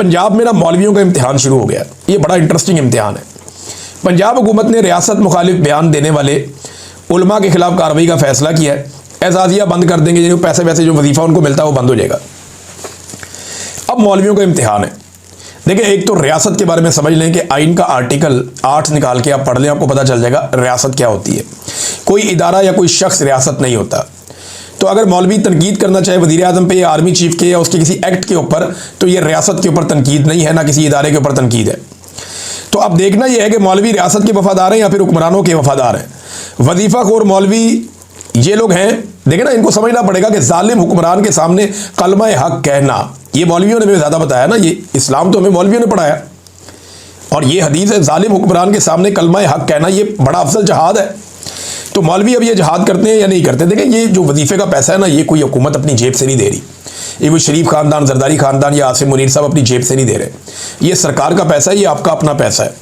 पंजाब में ना मौलवियों का इम्तिहान शुरू हो गया। ये बड़ा इंटरेस्टिंग इम्तिहान है। पंजाब हुकूमत ने रियासत मुखालिफ बयान देने वाले उलमा के खिलाफ कार्रवाई का फैसला किया है। एजाजिया बंद कर देंगे, जिनको पैसे वैसे जो वजीफ़ा उनको मिलता है वो बंद हो जाएगा। अब मौलवियों का इम्तिहान है। देखिए, एक तो रियासत के बारे में समझ लें कि आइन का आर्टिकल 8 निकाल के आप पढ़ लें, आपको पता चल जाएगा रियासत क्या होती है। कोई इदारा या कोई शख्स रियासत नहीं होता। तो अगर मौलवी तनकीद करना चाहे वज़ीर आज़म पे या आर्मी चीफ के या उसके किसी एक्ट के ऊपर, तो ये रियासत के ऊपर तनकीद नहीं है, ना किसी इदारे के ऊपर तनकीद है। तो अब देखना यह है कि मौलवी रियासत के वफादार हैं या फिर हुक्मरानों के वफादार हैं। वजीफ़ा खोर मौलवी ये लोग हैं। देखें ना, इनको समझना पड़ेगा कि जालिम हुक्मरान के सामने कलमा हक कहना, ये मौलवियों ने हमें ज़्यादा बताया ना, ये इस्लाम तो हमें मौलवियों ने पढ़ाया, और ये हदीस है जालिम हुक्मरान के सामने कलमा हक कहना, ये बड़ा अफजल जहाद है। तो मौलवी अब ये जहाद करते हैं या नहीं करते? देखें, ये जो वजीफ़े का पैसा है ना, ये कोई हुकूमत अपनी जेब से नहीं दे रही। ये कोई शरीफ खानदान, जरदारी खानदान या आसिम मुनीर साहब अपनी जेब से नहीं दे रहे। ये सरकार का पैसा है, ये आपका अपना पैसा है।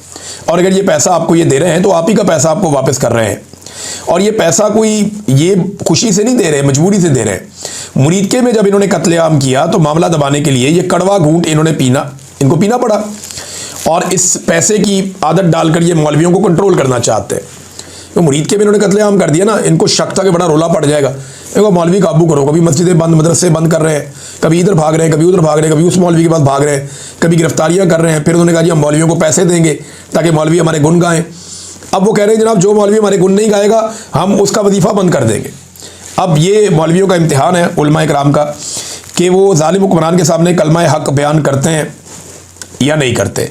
और अगर ये पैसा आपको ये दे रहे हैं तो आप ही का पैसा आपको वापस कर रहे हैं। और ये पैसा कोई ये खुशी से नहीं दे रहे, मजबूरी से दे रहे हैं। मुरीदके में जब इन्होंने कत्लेआम किया तो मामला दबाने के लिए ये कड़वा घूंट इन्होंने इनको पीना पड़ा, और इस पैसे की आदत डालकर ये मौलवियों को कंट्रोल करना चाहते हैं। तो मुरीदके में इन्होंने कत्लेआम कर दिया ना, इनको शक था कि बड़ा रोला पड़ जाएगा। देखो, मौलवी काबू करो। कभी मस्जिदें बंद, मदरसे बंद कर रहे हैं, कभी इधर भाग रहे हैं, कभी उधर भाग रहे हैं, कभी उस मौलवी के पास भाग रहे हैं, कभी गिरफ्तारियां कर रहे हैं। फिर उन्होंने कहा जी हम मौलवियों को पैसे देंगे ताकि मौलवी हमारे गुन गाएं। अब वो कह रहे हैं जनाब जो मौलवी हमारे गुन नहीं गाएगा हम उसका वजीफ़ा बंद कर देंगे। अब ये मौलवियों का इम्तिहान है उलमा इकराम का कि वो जालिम हुक्मरान के सामने कलमा हक बयान करते हैं या नहीं करते।